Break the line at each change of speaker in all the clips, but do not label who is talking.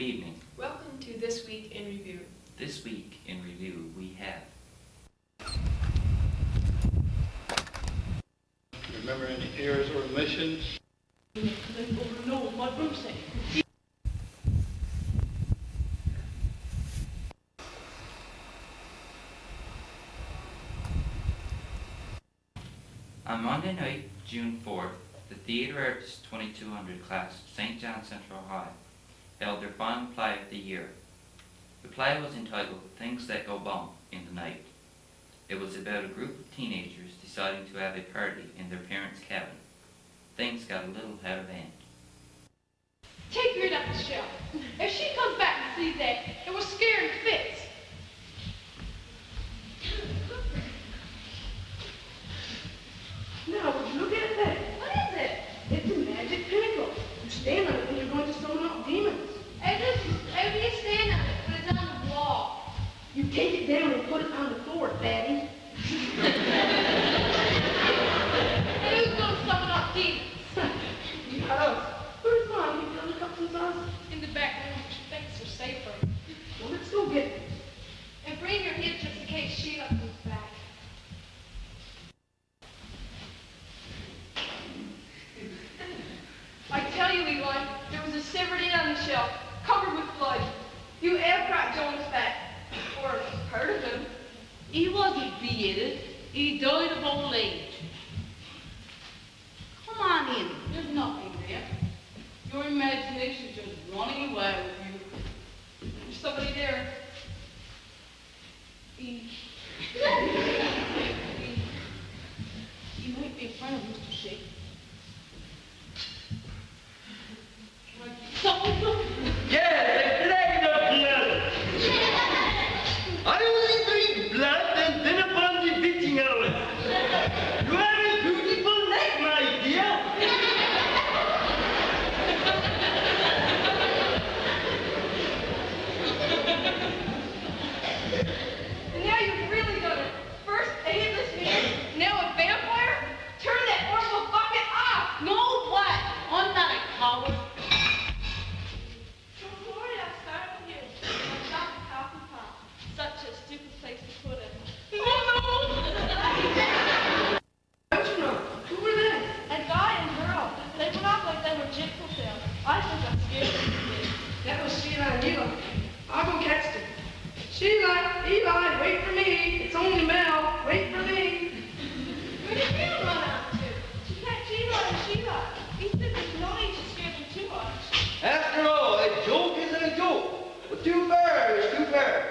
Good evening.
Welcome to This Week in Review.
This week in review we have
Remember any errors or omissions?
On Monday night, June 4th, the Theatre Arts 2200 class of St. John Central High held their final play of the year. The play was entitled Things That Go Bump in the Night. It was about a group of teenagers deciding to have a party in their parents' cabin. Things got a little out of hand.
Take her up the shelf. If she comes back and sees that, it will scare her fits.
Now, would you look at that?
What is it?
It's a magic pinnacle. You stand on it and you're going to summon up demons.
Every you stand on it, but it's on the wall.
You take it down and put it on the floor, fatty.
And who's going to summon up demons?
Yes. Where's Mom? You got a cup and sauce?
In the back room, she thinks are safer.
Well, let's go get it.
And bring her here just in case Sheila comes back. I tell you, Eli, there was a severed in on the shelf, covered with blood. You have brought Jonas back. Or heard of him.
He wasn't beheaded. He died of old age. Come on in. There's nothing there. Your imagination's just running away with you.
There's somebody there.
He might be a friend of Mr. Shea.
Yes, a plague of blood. I only drink blood and then upon the beating hours. You have a beautiful neck, my dear.
And now you've really done it. First a headless man, now a vampire? Turn that horrible bucket off!
No, what? I'm not a coward.
Before I start with you, I shot the coffee pot. Such a stupid place to put it.
How'd you know? Who were they?
A guy and girl. They went off like they were jigsaw sales. I think I'm scared of them.
That was Sheila and Eli. I'll go catch them. Sheila, Eli, wait for me. It's only Mel. Wait for me.
Where did Mel run out to? She can't Sheila and Sheila. He said there's no need to scare them too much.
After all, a joke is a joke. But too fair is too fair.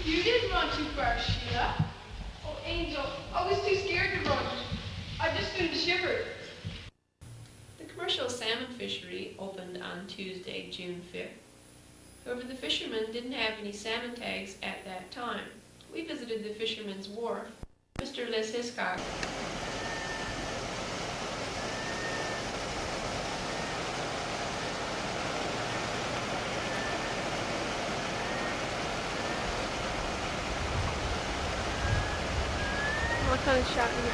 You didn't run too far, Sheila. Oh, Angel, I was too scared to run. I just soon shivered.
The commercial salmon fishery opened on Tuesday, June 5th. However, the fishermen didn't have any salmon tags at that time. We visited the fisherman's wharf. Mr. Les Hiscock.
What kind of shot you this?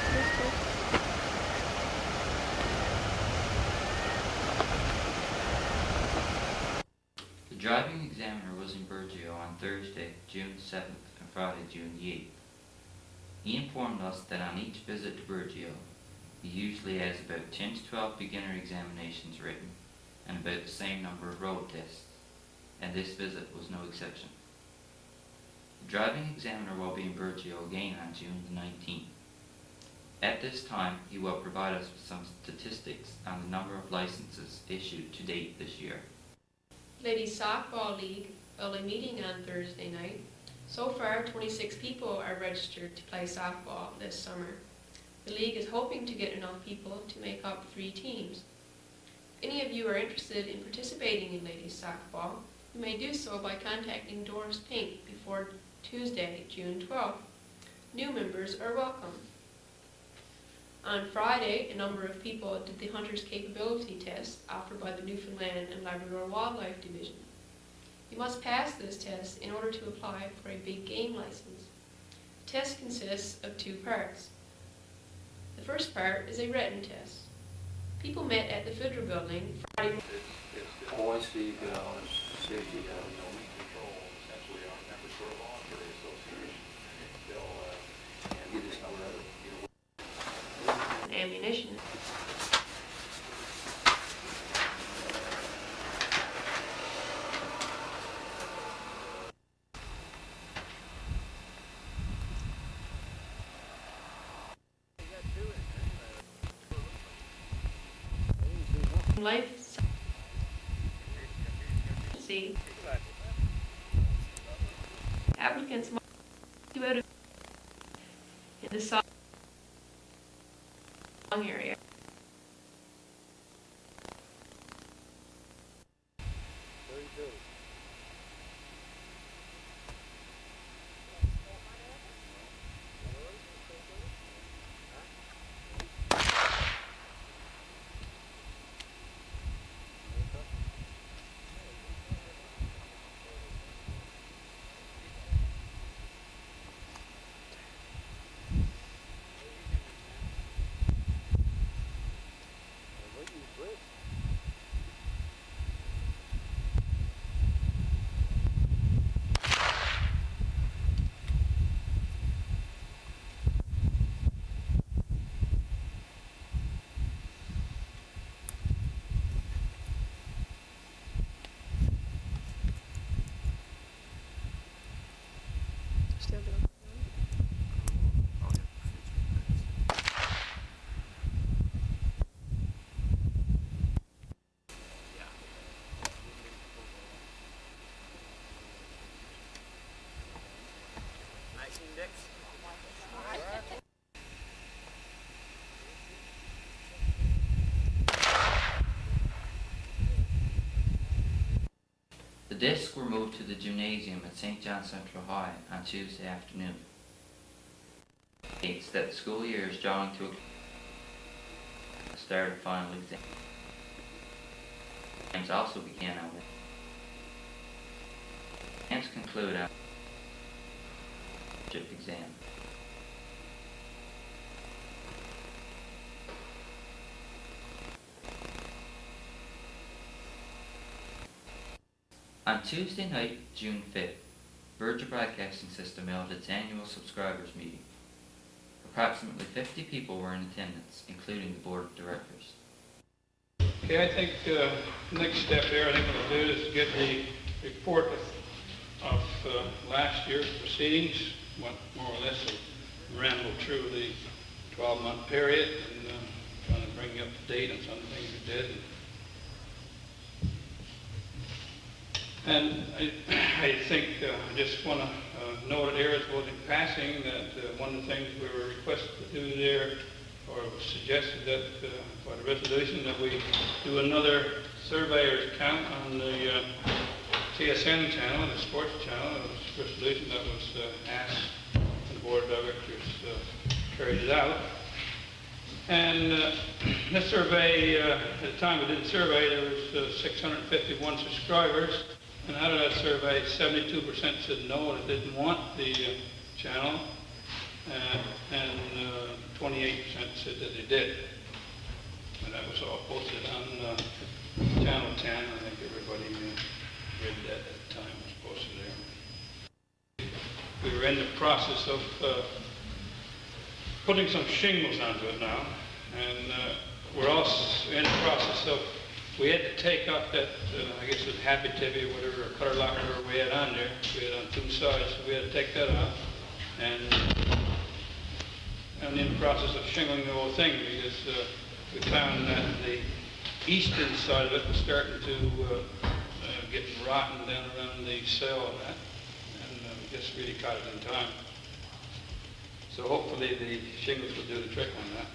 The driving examiner was in Burgeo on Thursday, June 7th and Friday, June 8th. He informed us that on each visit to Burgeo, he usually has about 10 to 12 beginner examinations written and about the same number of road tests, and this visit was no exception. The driving examiner will be in Burgeo again on June the 19th. At this time, he will provide us with some statistics on the number of licenses issued to date this year.
Ladies Softball League held a meeting on Thursday night. So far, 26 people are registered to play softball this summer. The league is hoping to get enough people to make up 3 teams. If any of you are interested in participating in ladies softball, you may do so by contacting Doris Pink before Tuesday, June 12th. New members are welcome. On Friday, a number of people did the Hunter's Capability Test offered by the Newfoundland and Labrador Wildlife Division. You must pass this test in order to apply for a big game license. The test consists of 2 parts. The first part is a written test. People met at the Federal Building Friday morning.
Oh, I see, it's safety, you just know that.
Ammunition. Life. See. Applicants must be out of in the song area.
Still doing.
The discs were moved to the gymnasium at St. John Central High on Tuesday afternoon. It's that the school year is drawing to a start of final exams. Exams also began on Wednesday. Exams conclude on exam. On Tuesday night, June 5th, Virgin Broadcasting System held its annual subscribers meeting. Approximately 50 people were in attendance, including the board of directors.
Okay, I think next step here, I think what we'll do is get the report of last year's proceedings, what more or less ramble through the 12-month period and trying to bring you up to date on some of the things we did. And I think I just want to note it here as well in passing that one of the things we were requested to do there, or was suggested that by the resolution, that we do another surveyor's count on the TSN channel, the sports channel. It was a resolution that was asked, and the board of directors carried it out. And this survey, at the time we did the survey, there was 651 subscribers. And out of that survey, 72% said no, they didn't want the channel, and 28% said that they did. And that was all posted on Channel 10. I think everybody read that at the time. It was posted there. We were in the process of putting some shingles onto it now, and we're also in the process of, we had to take off that, I guess it was Happy Tippy or whatever, or cutter locker we had on there. We had on two sides, so we had to take that off. And I'm in the process of shingling the whole thing because we found that the eastern side of it was starting to get rotten down around the sail of that. And we just really caught it in time. So hopefully the shingles will do the trick on that.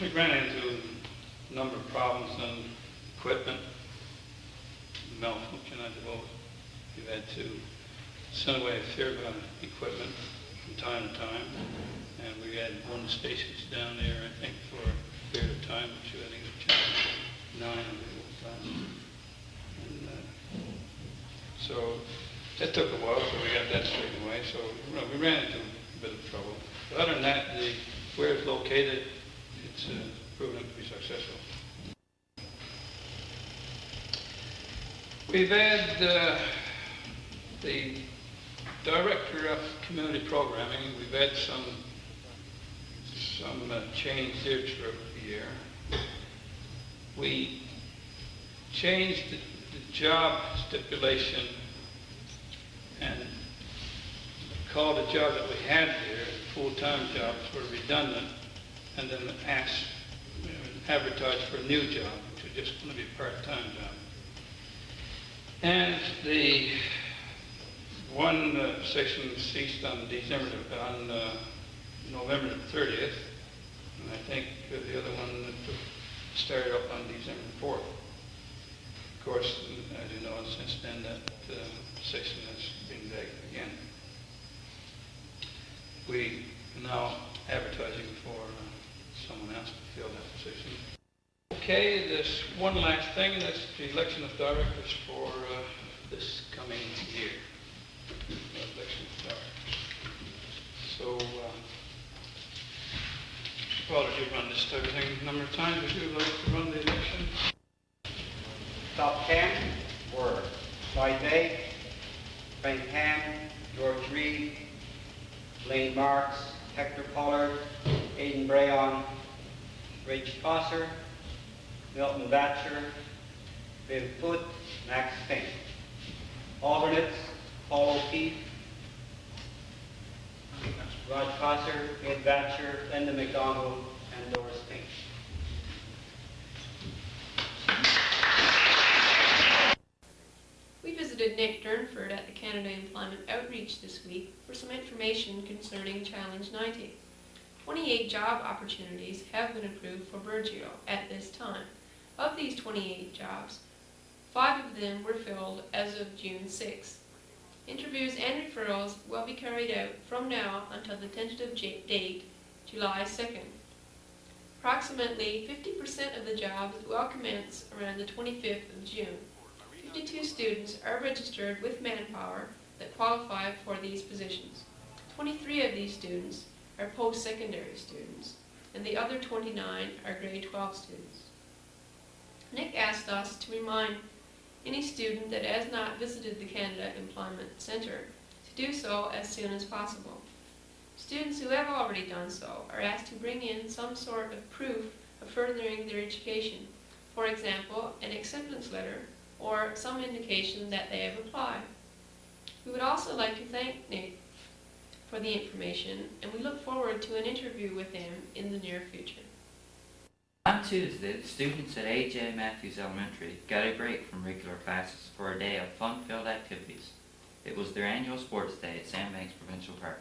We ran into a number of problems on equipment, malfunction, I suppose. We've had to send away a fair amount of equipment from time to time, and we had one stations down there, I think, for a period of time, which I think was channel 9 of the time. And so that took a while, so we got that straightened away. So we ran into a bit of trouble. But other than that, the where it's located, it's proven to be successful. We've had the Director of Community Programming. We've had some change there throughout the year. We changed the job stipulation and called the job that we had there full-time jobs were redundant, and then advertised for a new job, which was just going to be a part-time job. And the one session ceased on November the 30th, and I think the other one started up on December 4th. Of course, as you know, since then that session has been back again. We are now advertising for someone else to fill that position. Okay, there's one last thing, and that's the election of directors for this coming year. Election of directors. So, probably do run this type of thing a number of times. Would you like to run the election?
Top 10 were Lloyd Bay, Frank Ham, George Reed, Lane Marks, Hector Pollard, Aidan Brayon, Rach Prosser, Milton Batcher, Viv Foote, Max Fink. Alternates, Paul O'Keefe, Rod Prosser, Ed Batcher, Linda McDonald, and Doris Fink.
We visited Nick Durnford at the Canada Employment Outreach this week for some information concerning Challenge 90. 28 job opportunities have been approved for Burgeo at this time. Of these 28 jobs, 5 of them were filled as of June 6th. Interviews and referrals will be carried out from now until the tentative date, July 2nd. Approximately 50% of the jobs will commence around the 25th of June. 52 students are registered with Manpower that qualify for these positions. 23 of these students are post-secondary students, and the other 29 are grade 12 students. Nick asked us to remind any student that has not visited the Canada Employment Centre to do so as soon as possible. Students who have already done so are asked to bring in some sort of proof of furthering their education, for example, an acceptance letter or some indication that they have applied. We would also like to thank Nick for the information, and we look forward to an interview with him in the near future.
On Tuesday, the students at A.J. Matthews Elementary got a break from regular classes for a day of fun-filled activities. It was their annual sports day at Sandbanks Provincial Park.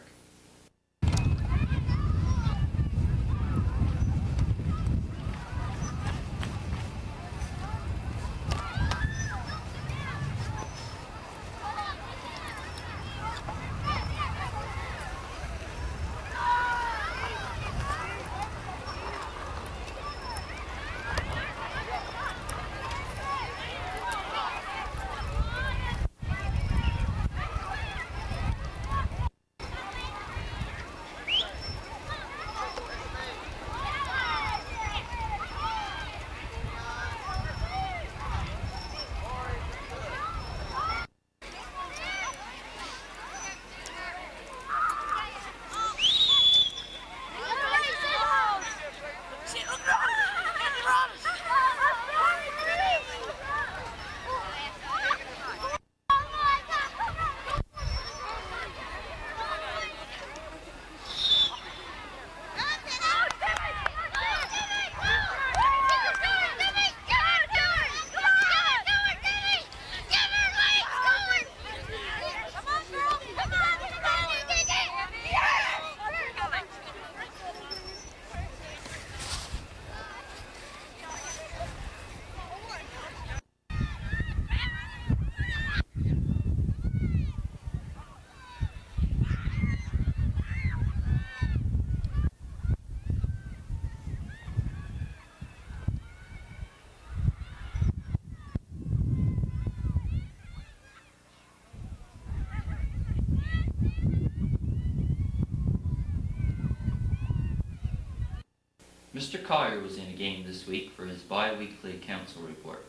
Mr. Collier was in again this week for his bi-weekly council report.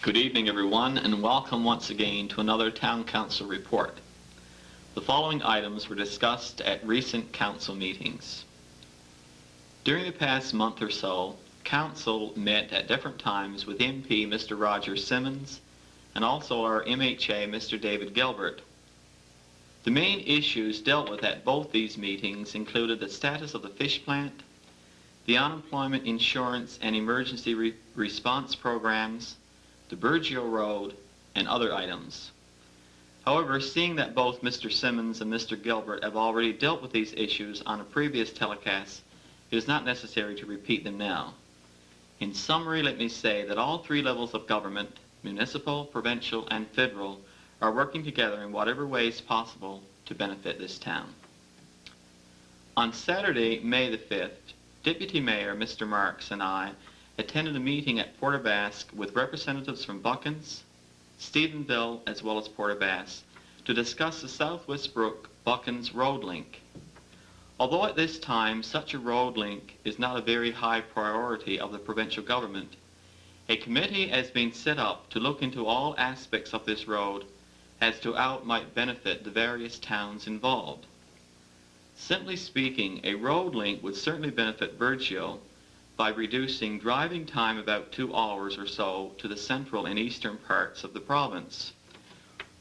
Good evening, everyone, and welcome once again to another Town Council report. The following items were discussed at recent council meetings. During the past month or so, Council met at different times with MP Mr. Roger Simmons and also our MHA Mr. David Gilbert. The main issues dealt with at both these meetings included the status of the fish plant, the unemployment insurance and emergency response programs, the Burgeo Road, and other items. However, seeing that both Mr. Simmons and Mr. Gilbert have already dealt with these issues on a previous telecast, it is not necessary to repeat them now. In summary, let me say that all three levels of government, municipal, provincial, and federal, are working together in whatever ways possible to benefit this town. On Saturday, May the 5th, Deputy Mayor Mr. Marks and I attended a meeting at Port aux Basques with representatives from Buckens, Stephenville, as well as Port aux Basques to discuss the South Westbrook-Buckens road link. Although at this time such a road link is not a very high priority of the provincial government, a committee has been set up to look into all aspects of this road as to how it might benefit the various towns involved. Simply speaking, a road link would certainly benefit Burgeo by reducing driving time about 2 hours or so to the central and eastern parts of the province.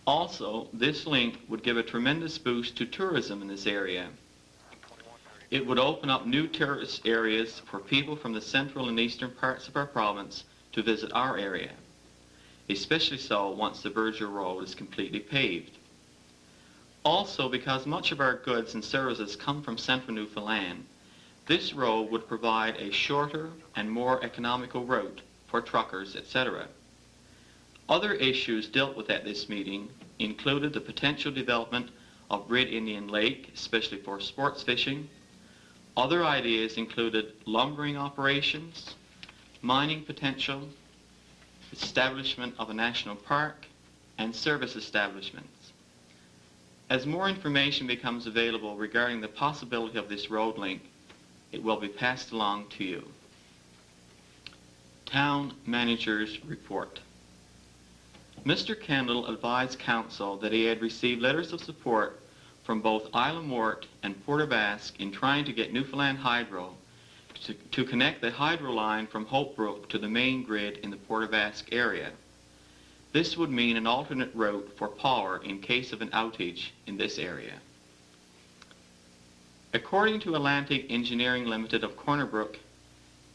Also, this link would give a tremendous boost to tourism in this area. It would open up new tourist areas for people from the central and eastern parts of our province to visit our area, especially so once the Burgeo Road is completely paved. Also, because much of our goods and services come from central Newfoundland, this road would provide a shorter and more economical route for truckers, etc. Other issues dealt with at this meeting included the potential development of Red Indian Lake, especially for sports fishing. Other ideas included lumbering operations, mining potential, establishment of a national park, and service establishments. As more information becomes available regarding the possibility of this road link, it will be passed along to you. Town Manager's Report. Mr. Kendall advised Council that he had received letters of support from both Isle Morte and Port aux Basques in trying to get Newfoundland Hydro to connect the hydro line from Holtbrook to the main grid in the Port aux Basques area. This would mean an alternate route for power in case of an outage in this area. According to Atlantic Engineering Limited of Corner Brook,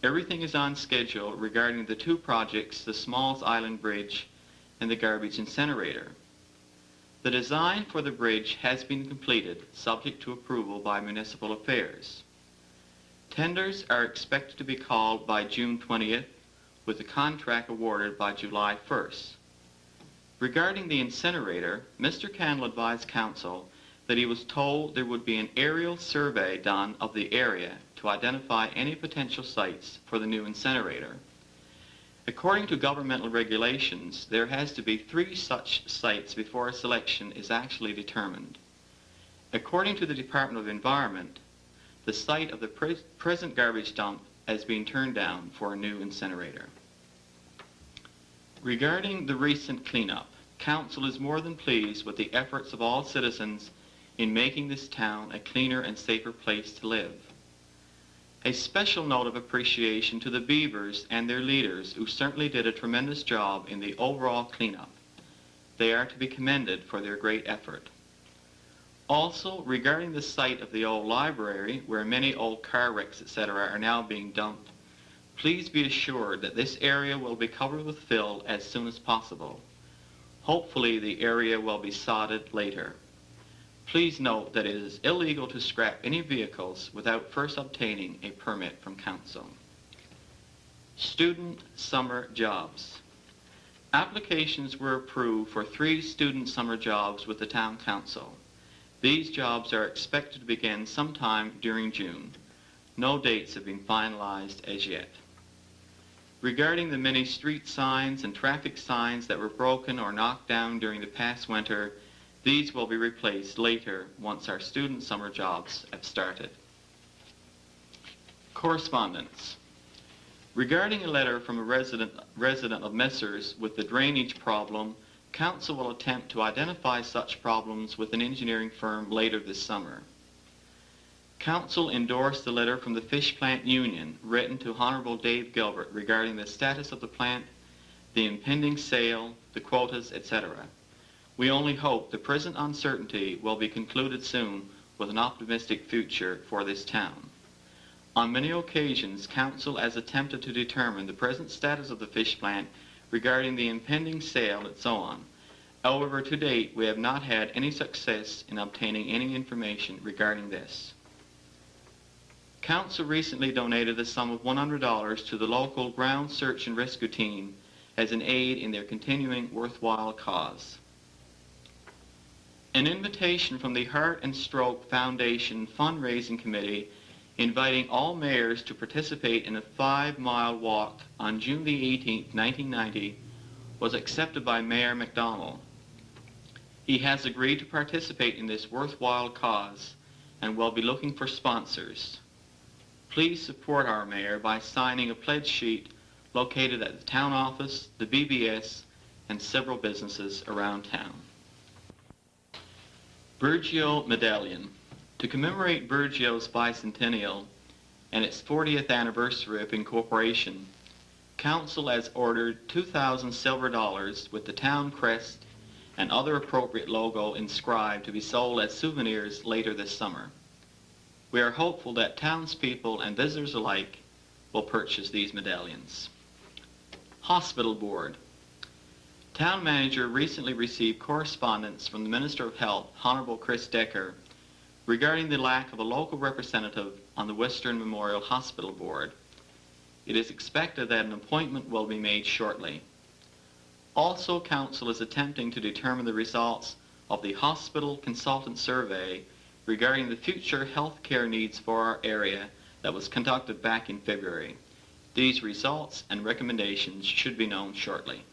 everything is on schedule regarding the two projects, the Smalls Island Bridge and the garbage incinerator. The design for the bridge has been completed, subject to approval by Municipal Affairs. Tenders are expected to be called by June 20th, with the contract awarded by July 1st. Regarding the incinerator, Mr. Candle advised Council that he was told there would be an aerial survey done of the area to identify any potential sites for the new incinerator. According to governmental regulations, there has to be 3 such sites before a selection is actually determined. According to the Department of Environment, the site of the present garbage dump has been turned down for a new incinerator. Regarding the recent cleanup, Council is more than pleased with the efforts of all citizens in making this town a cleaner and safer place to live. A special note of appreciation to the Beavers and their leaders, who certainly did a tremendous job in the overall cleanup. They are to be commended for their great effort. Also, regarding the site of the old library, where many old car wrecks, etc., are now being dumped, please be assured that this area will be covered with fill as soon as possible. Hopefully, the area will be sodded later. Please note that it is illegal to scrap any vehicles without first obtaining a permit from Council. Student summer jobs. Applications were approved for 3 student summer jobs with the Town Council. These jobs are expected to begin sometime during June. No dates have been finalized as yet. Regarding the many street signs and traffic signs that were broken or knocked down during the past winter, these will be replaced later once our student summer jobs have started. Correspondence. Regarding a letter from a resident of Messrs with the drainage problem, Council will attempt to identify such problems with an engineering firm later this summer. Council endorsed the letter from the Fish Plant Union written to Honorable Dave Gilbert regarding the status of the plant, the impending sale, the quotas, etc. We only hope the present uncertainty will be concluded soon with an optimistic future for this town. On many occasions, Council has attempted to determine the present status of the fish plant regarding the impending sale and so on. However, to date, we have not had any success in obtaining any information regarding this. Council recently donated the sum of $100 to the local ground search and rescue team as an aid in their continuing worthwhile cause. An invitation from the Heart and Stroke Foundation Fundraising Committee inviting all mayors to participate in a 5-mile walk on June the 18th, 1990, was accepted by Mayor McDonald. He has agreed to participate in this worthwhile cause and will be looking for sponsors. Please support our mayor by signing a pledge sheet located at the town office, the BBS, and several businesses around town. Burgeo Medallion. To commemorate Burgeo's bicentennial and its 40th anniversary of incorporation, Council has ordered 2,000 silver dollars with the town crest and other appropriate logo inscribed to be sold as souvenirs later this summer. We are hopeful that townspeople and visitors alike will purchase these medallions. Hospital Board. Town Manager recently received correspondence from the Minister of Health, Honorable Chris Decker, regarding the lack of a local representative on the Western Memorial Hospital Board. It is expected that an appointment will be made shortly. Also, Council is attempting to determine the results of the Hospital Consultant Survey regarding the future health care needs for our area that was conducted back in February. These results and recommendations should be known shortly.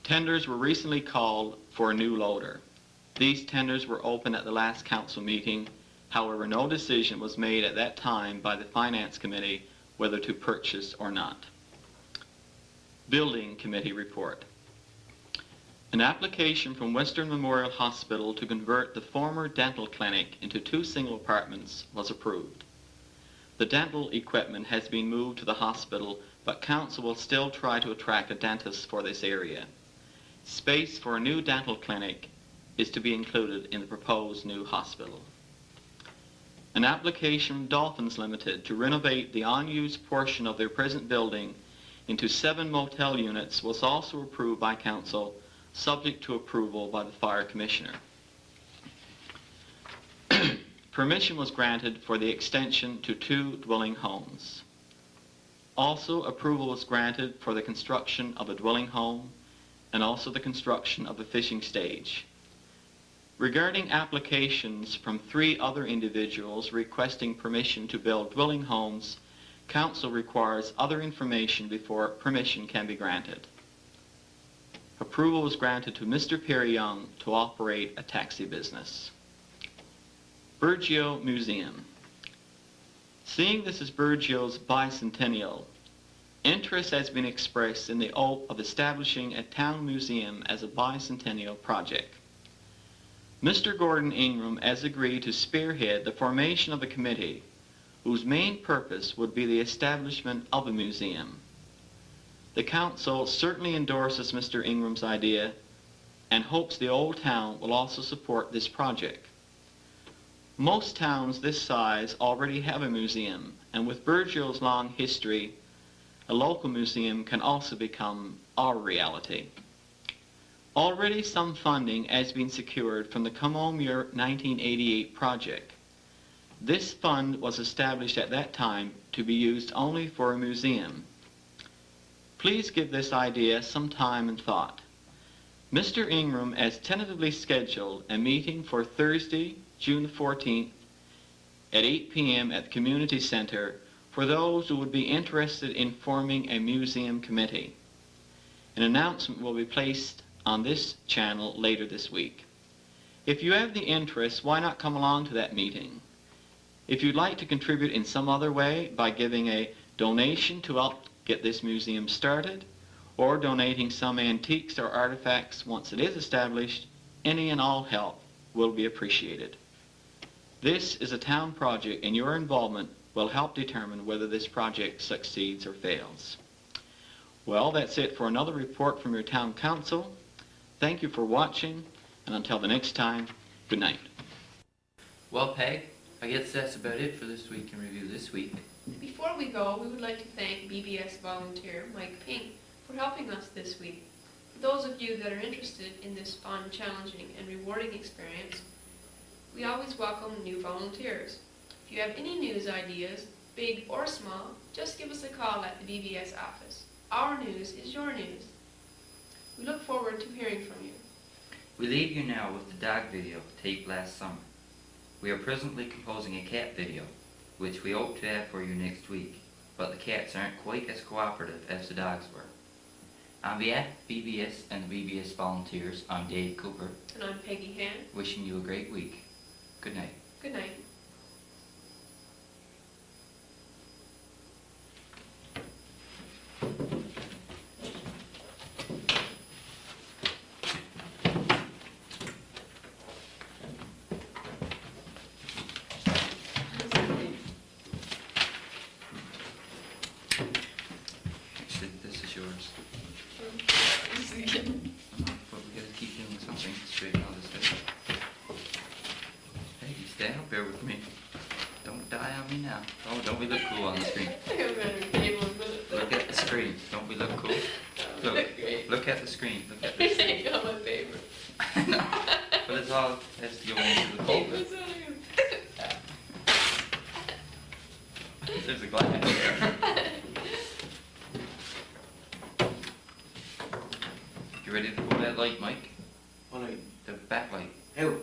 Tenders were recently called for a new loader. These tenders were open at the last council meeting. However, no decision was made at that time by the Finance Committee whether to purchase or not. Building Committee report. An application from Western Memorial Hospital to convert the former dental clinic into 2 single apartments was approved. The dental equipment has been moved to the hospital, but Council will still try to attract a dentist for this area. Space for a new dental clinic is to be included in the proposed new hospital. An application from Dolphins Limited to renovate the unused portion of their present building into 7 motel units was also approved by Council, subject to approval by the Fire Commissioner. Permission was granted for the extension to 2 dwelling homes. Also, approval was granted for the construction of a dwelling home and also the construction of a fishing stage. Regarding applications from 3 other individuals requesting permission to build dwelling homes, Council requires other information before permission can be granted. Approval was granted to Mr. Perry Young to operate a taxi business. Burgeo Museum. Seeing this is Burgeo's bicentennial, interest has been expressed in the hope of establishing a town museum as a bicentennial project. Mr. Gordon Ingram has agreed to spearhead the formation of a committee whose main purpose would be the establishment of a museum. The Council certainly endorses Mr. Ingram's idea and hopes the old town will also support this project. Most towns this size already have a museum, and with Burgeo's long history, a local museum can also become our reality. Already some funding has been secured from the Come Home Year 1988 project. This fund was established at that time to be used only for a museum. Please give this idea some time and thought. Mr. Ingram has tentatively scheduled a meeting for Thursday, June 14th at 8 p.m. at the Community Center for those who would be interested in forming a museum committee. An announcement will be placed on this channel later this week. If you have the interest, why not come along to that meeting? If you'd like to contribute in some other way by giving a donation to help get this museum started, or donating some antiques or artifacts once it is established, any and all help will be appreciated. This is a town project, and your involvement will help determine whether this project succeeds or fails. Well, that's it for another report from your town council. Thank you for watching, and until the next time, good night.
Well, Peg, I guess that's about it for this week in review this week.
Before we go, we would like to thank BBS volunteer Mike Pink for helping us this week. For those of you that are interested in this fun, challenging, and rewarding experience, we always welcome new volunteers. If you have any news ideas, big or small, just give us a call at the BBS office. Our news is your news. We look forward to hearing from you.
We leave you now with the dog video taped last summer. We are presently composing a cat video, which we hope to have for you next week, but the cats aren't quite as cooperative as the dogs were. On behalf of BBS and the BBS volunteers, I'm Dave Cooper.
And I'm Peggy Han.
Wishing you a great week. Good night.
Good night.
Actually, this is yours. But we gotta keep doing something to straighten all this out. Hey, you stay up there with me. Don't die on me now. Oh, don't we look cool on the screen? Look at the screen. Don't we look cool? Look at the screen. Look at the screen.
Got my paper.
I know. But it's all has to go into the folder. There's a glass there. You ready to pull that light, Mike?
What light?
The backlight.
Who?